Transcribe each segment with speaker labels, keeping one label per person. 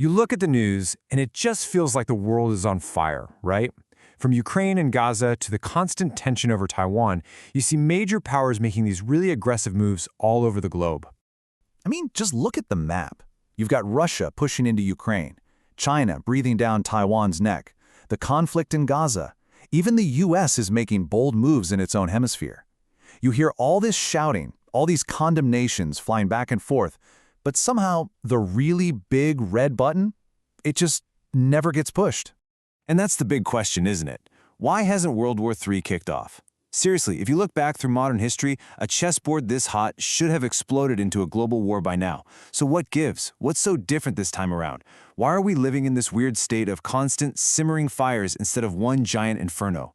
Speaker 1: You look at the news, and it just feels like the world is on fire, right? From Ukraine and Gaza to the constant tension over Taiwan, you see major powers making these really aggressive moves all over the globe.
Speaker 2: I mean, just look at the map. You've got Russia pushing into Ukraine, China breathing down Taiwan's neck, the conflict in Gaza. Even the U.S. is making bold moves in its own hemisphere. You hear all this shouting, all these condemnations flying back and forth, but somehow the really big red button, it just never gets pushed.
Speaker 3: And that's the big question, isn't it? Why hasn't World War III kicked off? Seriously, if you look back through modern history, a chessboard this hot should have exploded into a global war by now. So what gives? What's so different this time around? Why are we living in this weird state of constant simmering fires instead of one giant inferno?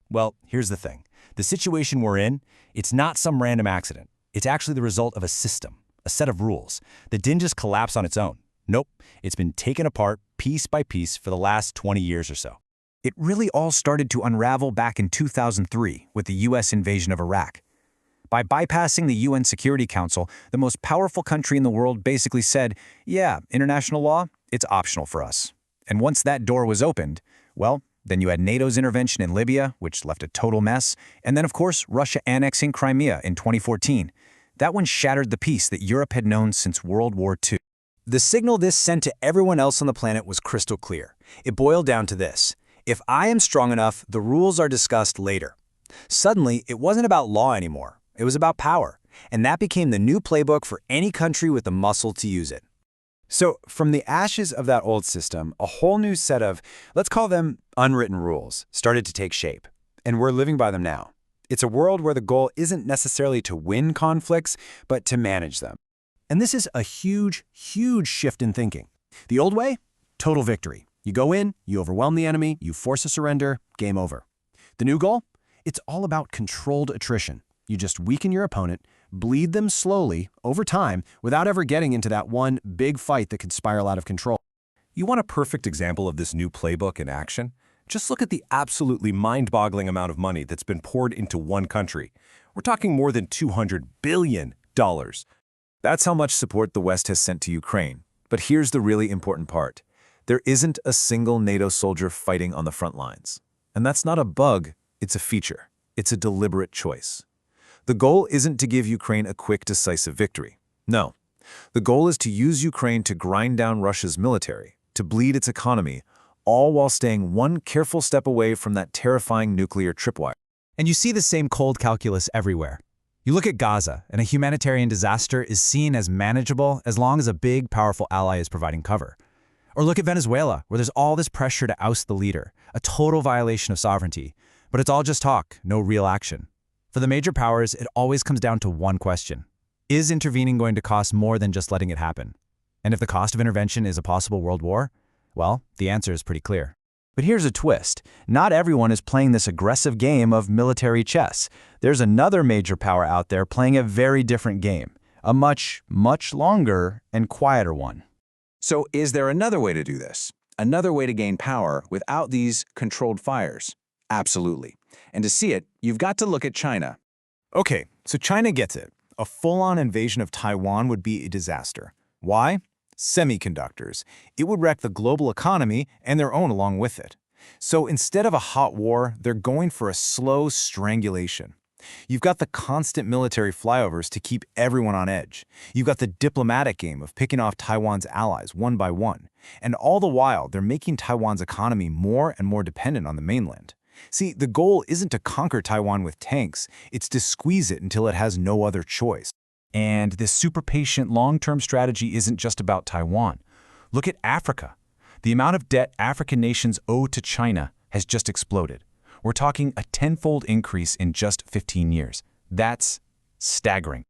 Speaker 4: Well, here's the thing. The situation we're in, it's not some random accident. It's actually the result of a system, a set of rules that didn't just collapse on its own. Nope, it's been taken apart piece by piece for the last 20 years or so.
Speaker 5: It really all started to unravel back in 2003 with the U.S. invasion of Iraq. By bypassing the UN Security Council, the most powerful country in the world basically said, yeah, international law, it's optional for us. And once that door was opened, well, then you had NATO's intervention in Libya, which left a total mess, and then, of course, Russia annexing Crimea in 2014. That one shattered the peace that Europe had known since World War II. The signal this sent to everyone else on the planet was crystal clear. It boiled down to this. If I am strong enough, the rules are discussed later. Suddenly, it wasn't about law anymore. It was about power. And that became the new playbook for any country with the muscle to use it.
Speaker 1: So, from the ashes of that old system, a whole new set of, let's call them unwritten rules, started to take shape. And we're living by them now. It's a world where the goal isn't necessarily to win conflicts, but to manage them.
Speaker 5: And this is a huge, huge shift in thinking. The old way? Total victory. You go in, you overwhelm the enemy, you force a surrender, game over. The new goal? It's all about controlled attrition. You just weaken your opponent, bleed them slowly, over time, without ever getting into that one big fight that could spiral out of control.
Speaker 6: You want a perfect example of this new playbook in action? Just look at the absolutely mind-boggling amount of money that's been poured into one country. We're talking more than $200 billion.
Speaker 3: That's how much support the West has sent to Ukraine. But here's the really important part. There isn't a single NATO soldier fighting on the front lines. And that's not a bug, it's a feature. It's a deliberate choice. The goal isn't to give Ukraine a quick, decisive victory. No. The goal is to use Ukraine to grind down Russia's military, to bleed its economy, all while staying one careful step away from that terrifying nuclear tripwire.
Speaker 7: And you see the same cold calculus everywhere. You look at Gaza, and a humanitarian disaster is seen as manageable as long as a big, powerful ally is providing cover. Or look at Venezuela, where there's all this pressure to oust the leader, a total violation of sovereignty. But it's all just talk, no real action. For the major powers, it always comes down to one question. Is intervening going to cost more than just letting it happen? And if the cost of intervention is a possible world war, well, the answer is pretty clear.
Speaker 5: But here's a twist. Not everyone is playing this aggressive game of military chess. There's another major power out there playing a very different game, a much, much longer and quieter one.
Speaker 3: So is there another way to do this? Another way to gain power without these controlled fires? Absolutely. And to see it, you've got to look at China.
Speaker 1: Okay, so China gets it. A full-on invasion of Taiwan would be a disaster. Why? Semiconductors. It would wreck the global economy and their own along with it. So instead of a hot war, they're going for a slow strangulation. You've got the constant military flyovers to keep everyone on edge. You've got the diplomatic game of picking off Taiwan's allies one by one. And all the while, they're making Taiwan's economy more and more dependent on the mainland. See, the goal isn't to conquer Taiwan with tanks, it's to squeeze it until it has no other choice. And this super patient long-term strategy isn't just about Taiwan. Look at Africa. The amount of debt African nations owe to China has just exploded. We're talking a tenfold increase in just 15 years. That's staggering.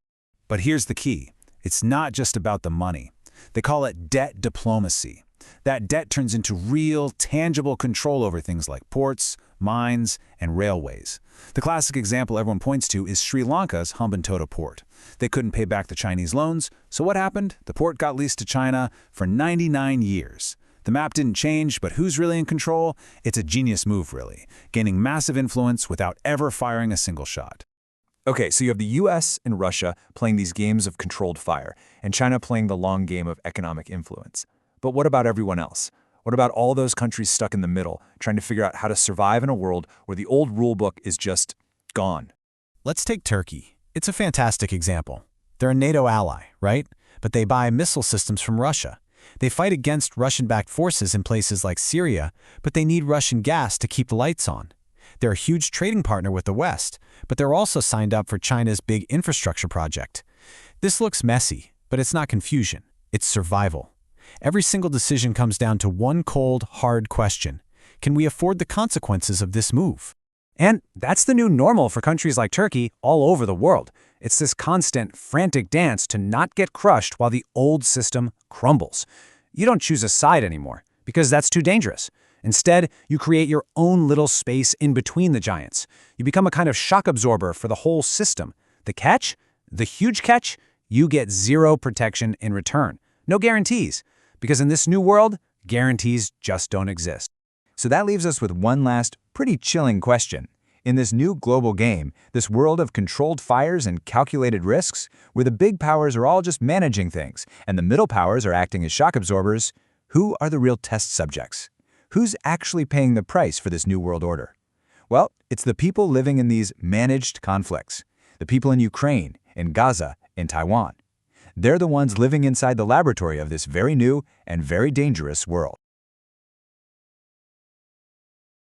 Speaker 1: But here's the key. It's not just about the money. They call it debt diplomacy. That debt turns into real, tangible control over things like ports, mines, and railways. The classic example everyone points to is Sri Lanka's Hambantota port. They couldn't pay back the Chinese loans, so what happened? The port got leased to China for 99 years. The map didn't change, but who's really in control? It's a genius move, really, gaining massive influence without ever firing a single shot. Okay, so you have the US and Russia playing these games of controlled fire, and China playing the long game of economic influence.
Speaker 3: But what about everyone else? What about all those countries stuck in the middle, trying to figure out how to survive in a world where the old rulebook is just gone?
Speaker 7: Let's take Turkey. It's a fantastic example. They're a NATO ally, right? But they buy missile systems from Russia. They fight against Russian-backed forces in places like Syria, but they need Russian gas to keep the lights on. They're a huge trading partner with the West, but they're also signed up for China's big infrastructure project. This looks messy, but it's not confusion. It's survival. Every single decision comes down to one cold, hard question. Can we afford the consequences of this move?
Speaker 1: And that's the new normal for countries like Turkey all over the world. It's this constant, frantic dance to not get crushed while the old system crumbles. You don't choose a side anymore, because that's too dangerous. Instead, you create your own little space in between the giants. You become a kind of shock absorber for the whole system. The catch? The huge catch? You get zero protection in return. No guarantees. Because in this new world, guarantees just don't exist.
Speaker 2: So that leaves us with one last, pretty chilling question. In this new global game, this world of controlled fires and calculated risks, where the big powers are all just managing things, and the middle powers are acting as shock absorbers, who are the real test subjects? Who's actually paying the price for this new world order? Well, it's the people living in these managed conflicts. The people in Ukraine, in Gaza, in Taiwan. They're the ones living inside the laboratory of this very new and very dangerous world.